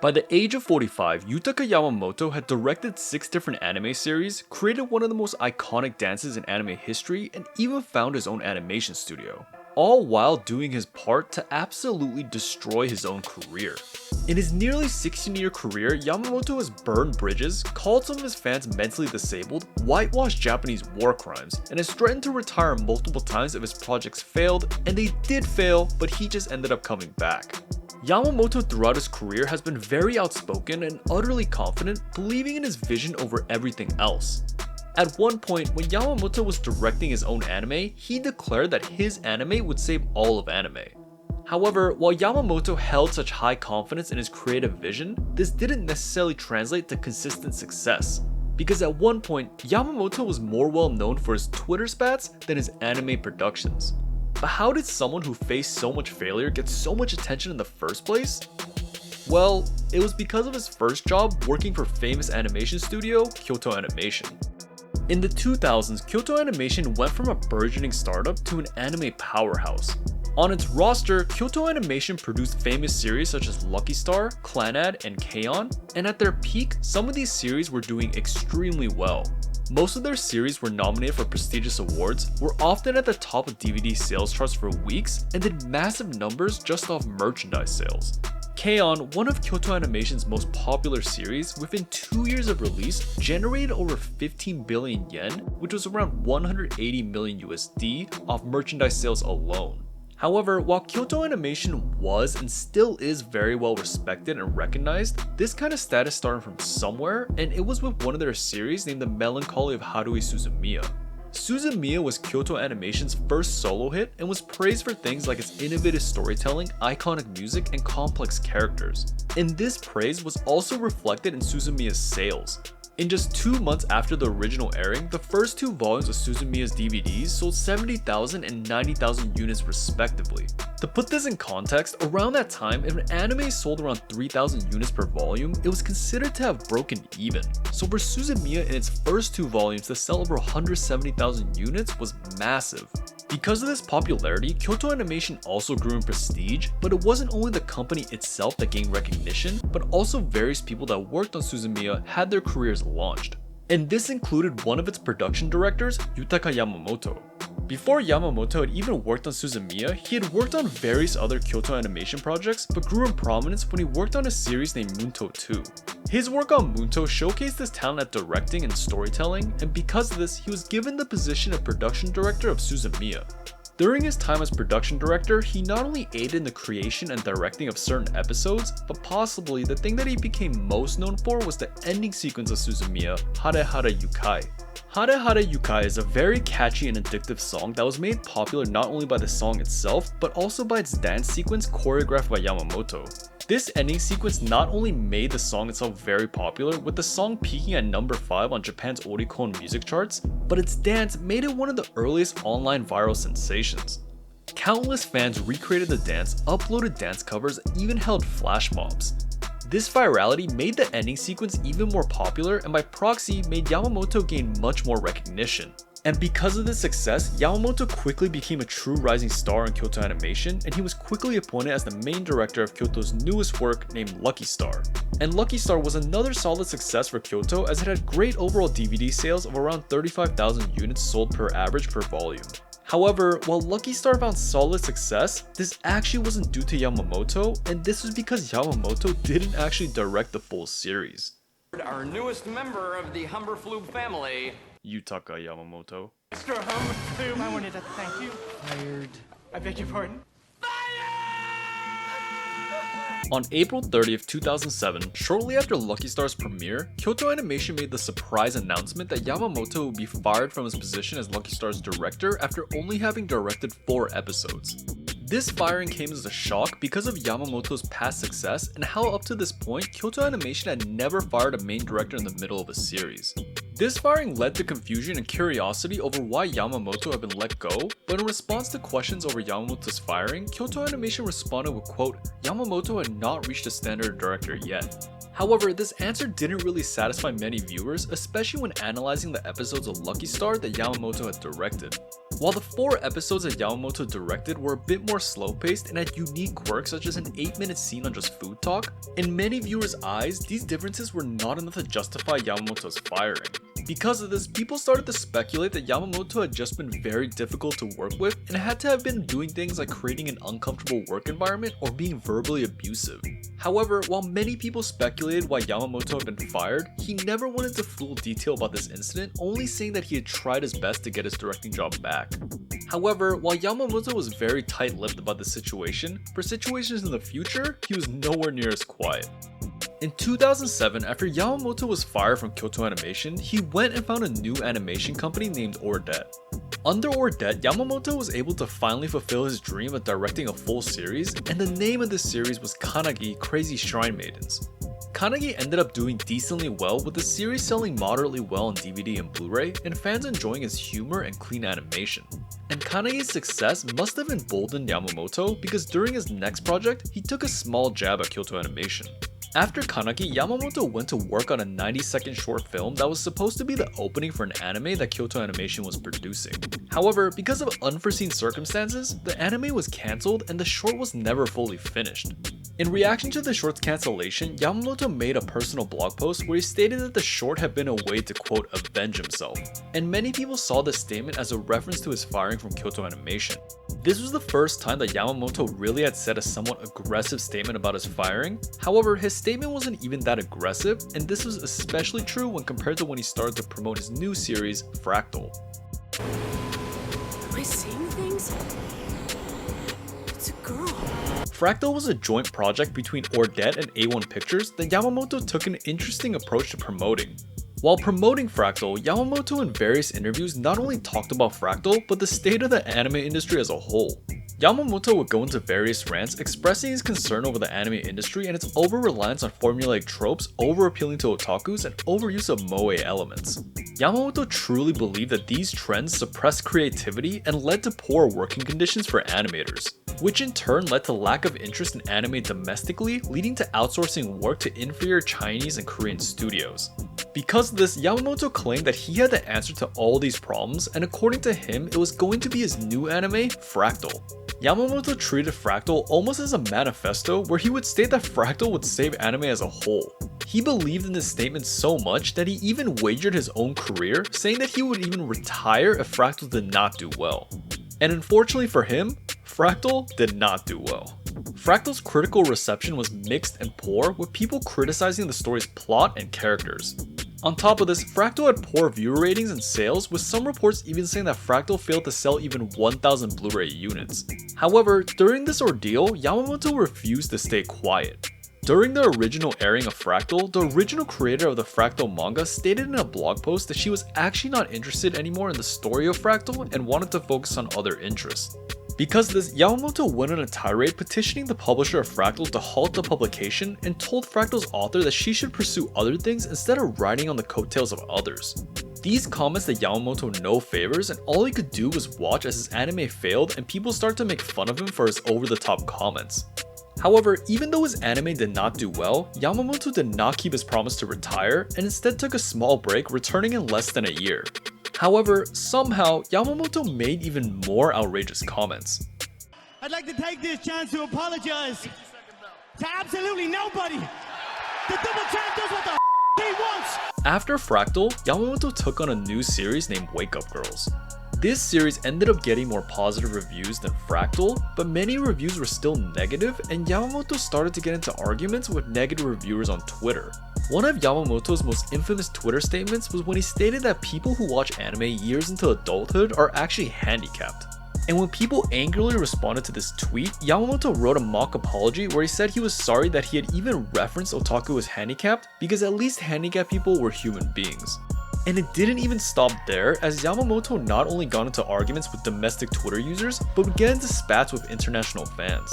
By the age of 45, Yutaka Yamamoto had directed 6 different anime series, created one of the most iconic dances in anime history, and even found his own animation studio. All while doing his part to absolutely destroy his own career. In his nearly 16-year career, Yamamoto has burned bridges, called some of his fans mentally disabled, whitewashed Japanese war crimes, and has threatened to retire multiple times if his projects failed, and they did fail, but he just ended up coming back. Yamamoto throughout his career has been very outspoken and utterly confident, believing in his vision over everything else. At one point, when Yamamoto was directing his own anime, he declared that his anime would save all of anime. However, while Yamamoto held such high confidence in his creative vision, this didn't necessarily translate to consistent success. Because at one point, Yamamoto was more well known for his Twitter spats than his anime productions. But how did someone who faced so much failure get so much attention in the first place? Well, it was because of his first job working for famous animation studio, Kyoto Animation. In the 2000s, Kyoto Animation went from a burgeoning startup to an anime powerhouse. On its roster, Kyoto Animation produced famous series such as Lucky Star, Clannad, and K-On!, and at their peak, some of these series were doing extremely well. Most of their series were nominated for prestigious awards, were often at the top of DVD sales charts for weeks, and did massive numbers just off merchandise sales. K-On!, one of Kyoto Animation's most popular series, within 2 years of release, generated over 15 billion yen, which was around 180 million USD, off merchandise sales alone. However, while Kyoto Animation was and still is very well respected and recognized, this kind of status started from somewhere, and it was with one of their series named The Melancholy of Haruhi Suzumiya. Suzumiya was Kyoto Animation's first solo hit and was praised for things like its innovative storytelling, iconic music, and complex characters. And this praise was also reflected in Suzumiya's sales. In just 2 months after the original airing, the first 2 volumes of Suzumiya's DVDs sold 70,000 and 90,000 units respectively. To put this in context, around that time, if an anime sold around 3,000 units per volume, it was considered to have broken even. So for Suzumiya in its first 2 volumes to sell over 170,000 units was massive. Because of this popularity, Kyoto Animation also grew in prestige, but it wasn't only the company itself that gained recognition, but also various people that worked on Suzumiya had their careers launched. And this included one of its production directors, Yutaka Yamamoto. Before Yamamoto had even worked on Suzumiya, he had worked on various other Kyoto Animation projects, but grew in prominence when he worked on a series named Munto 2. His work on Munto showcased his talent at directing and storytelling, and because of this, he was given the position of production director of Suzumiya. During his time as production director, he not only aided in the creation and directing of certain episodes, but possibly the thing that he became most known for was the ending sequence of Suzumiya, Hare Hare Yukai. Hare Hare Yukai is a very catchy and addictive song that was made popular not only by the song itself, but also by its dance sequence choreographed by Yamamoto. This ending sequence not only made the song itself very popular, with the song peaking at number 5 on Japan's Oricon music charts, but its dance made it one of the earliest online viral sensations. Countless fans recreated the dance, uploaded dance covers, and even held flash mobs. This virality made the ending sequence even more popular, and by proxy made Yamamoto gain much more recognition. And because of this success, Yamamoto quickly became a true rising star in Kyoto Animation, and he was quickly appointed as the main director of Kyoto's newest work named Lucky Star. And Lucky Star was another solid success for Kyoto, as it had great overall DVD sales of around 35,000 units sold per average per volume. However, while Lucky Star found solid success, this actually wasn't due to Yamamoto, and this was because Yamamoto didn't actually direct the full series. Our newest member of the Humberflube family, Yutaka Yamamoto. Mr. Humberflube, I wanted to thank you. Fired. I beg your pardon? On April 30th, 2007, shortly after Lucky Star's premiere, Kyoto Animation made the surprise announcement that Yamamoto would be fired from his position as Lucky Star's director after only having directed 4 episodes. This firing came as a shock because of Yamamoto's past success and how up to this point, Kyoto Animation had never fired a main director in the middle of a series. This firing led to confusion and curiosity over why Yamamoto had been let go, but in response to questions over Yamamoto's firing, Kyoto Animation responded with, quote, "Yamamoto had not reached a standard director yet." However, this answer didn't really satisfy many viewers, especially when analyzing the episodes of Lucky Star that Yamamoto had directed. While the 4 episodes that Yamamoto directed were a bit more slow-paced and had unique quirks such as an 8-minute scene on just food talk, in many viewers' eyes, these differences were not enough to justify Yamamoto's firing. Because of this, people started to speculate that Yamamoto had just been very difficult to work with and had to have been doing things like creating an uncomfortable work environment or being verbally abusive. However, while many people speculated why Yamamoto had been fired, he never went into full detail about this incident, only saying that he had tried his best to get his directing job back. However, while Yamamoto was very tight-lipped about the situation, for situations in the future, he was nowhere near as quiet. In 2007, after Yamamoto was fired from Kyoto Animation, he went and found a new animation company named Ordet. Under Ordet, Yamamoto was able to finally fulfill his dream of directing a full series, and the name of this series was Kanagi Crazy Shrine Maidens. Kanagi ended up doing decently well, with the series selling moderately well on DVD and Blu-ray, and fans enjoying its humor and clean animation. And Kanagi's success must have emboldened Yamamoto, because during his next project, he took a small jab at Kyoto Animation. After Kanagi, Yamamoto went to work on a 90-second short film that was supposed to be the opening for an anime that Kyoto Animation was producing. However, because of unforeseen circumstances, the anime was cancelled and the short was never fully finished. In reaction to the short's cancellation, Yamamoto made a personal blog post where he stated that the short had been a way to quote avenge himself, and many people saw this statement as a reference to his firing from Kyoto Animation. This was the first time that Yamamoto really had said a somewhat aggressive statement about his firing. However, his statement wasn't even that aggressive, and this was especially true when compared to when he started to promote his new series, Fractal. Am I seeing things? It's a girl. Fractal was a joint project between Ordet and A1 Pictures that Yamamoto took an interesting approach to promoting. While promoting Fractal, Yamamoto in various interviews not only talked about Fractal, but the state of the anime industry as a whole. Yamamoto would go into various rants expressing his concern over the anime industry and its over-reliance on formulaic tropes, over-appealing to otakus, and overuse of moe elements. Yamamoto truly believed that these trends suppressed creativity and led to poor working conditions for animators, which in turn led to lack of interest in anime domestically, leading to outsourcing work to inferior Chinese and Korean studios. Because of this, Yamamoto claimed that he had the answer to all these problems, and according to him, it was going to be his new anime, Fractal. Yamamoto treated Fractal almost as a manifesto where he would state that Fractal would save anime as a whole. He believed in this statement so much that he even wagered his own career, saying that he would even retire if Fractal did not do well. And unfortunately for him, Fractal did not do well. Fractal's critical reception was mixed and poor, with people criticizing the story's plot and characters. On top of this, Fractal had poor viewer ratings and sales, with some reports even saying that Fractal failed to sell even 1,000 Blu-ray units. However, during this ordeal, Yamamoto refused to stay quiet. During the original airing of Fractal, the original creator of the Fractal manga stated in a blog post that she was actually not interested anymore in the story of Fractal and wanted to focus on other interests. Because of this, Yamamoto went on a tirade petitioning the publisher of Fractal to halt the publication and told Fractal's author that she should pursue other things instead of riding on the coattails of others. These comments did Yamamoto no favors, and all he could do was watch as his anime failed and people started to make fun of him for his over-the-top comments. However, even though his anime did not do well, Yamamoto did not keep his promise to retire and instead took a small break, returning in less than a year. However, somehow, Yamamoto made even more outrageous comments. I'd like to take this chance to apologize to absolutely nobody. The double champ does what the he wants. After Fractal, Yamamoto took on a new series named Wakeup Girls. This series ended up getting more positive reviews than Fractal, but many reviews were still negative, and Yamamoto started to get into arguments with negative reviewers on Twitter. One of Yamamoto's most infamous Twitter statements was when he stated that people who watch anime years into adulthood are actually handicapped. And when people angrily responded to this tweet, Yamamoto wrote a mock apology where he said he was sorry that he had even referenced otaku as handicapped, because at least handicapped people were human beings. And it didn't even stop there, as Yamamoto not only got into arguments with domestic Twitter users, but would get into spats with international fans.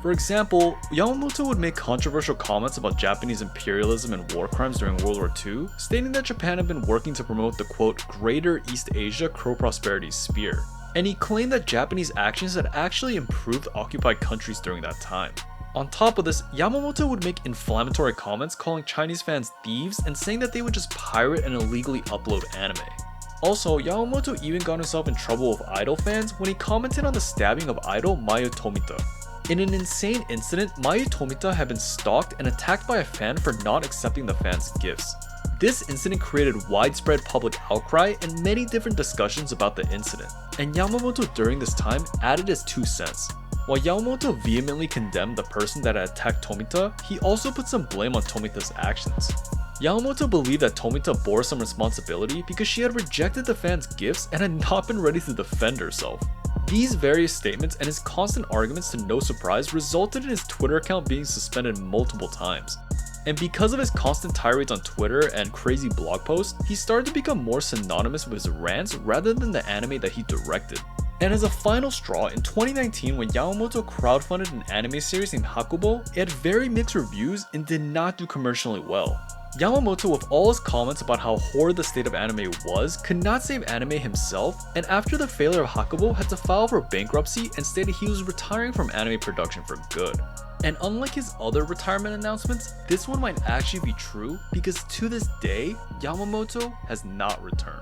For example, Yamamoto would make controversial comments about Japanese imperialism and war crimes during World War II, stating that Japan had been working to promote the quote, Greater East Asia Crow-Prosperity Spear. And he claimed that Japanese actions had actually improved occupied countries during that time. On top of this, Yamamoto would make inflammatory comments calling Chinese fans thieves and saying that they would just pirate and illegally upload anime. Also, Yamamoto even got himself in trouble with idol fans when he commented on the stabbing of idol Mayu Tomita. In an insane incident, Mayu Tomita had been stalked and attacked by a fan for not accepting the fans' gifts. This incident created widespread public outcry and many different discussions about the incident, and Yamamoto during this time added his 2 cents. While Yamamoto vehemently condemned the person that had attacked Tomita, he also put some blame on Tomita's actions. Yamamoto believed that Tomita bore some responsibility because she had rejected the fans' gifts and had not been ready to defend herself. These various statements and his constant arguments to no surprise resulted in his Twitter account being suspended multiple times. And because of his constant tirades on Twitter and crazy blog posts, he started to become more synonymous with his rants rather than the anime that he directed. And as a final straw, in 2019 when Yamamoto crowdfunded an anime series named Hakubo, it had very mixed reviews and did not do commercially well. Yamamoto, with all his comments about how horrid the state of anime was, could not save anime himself, and after the failure of Hakubo had to file for bankruptcy and stated he was retiring from anime production for good. And unlike his other retirement announcements, this one might actually be true because to this day, Yamamoto has not returned.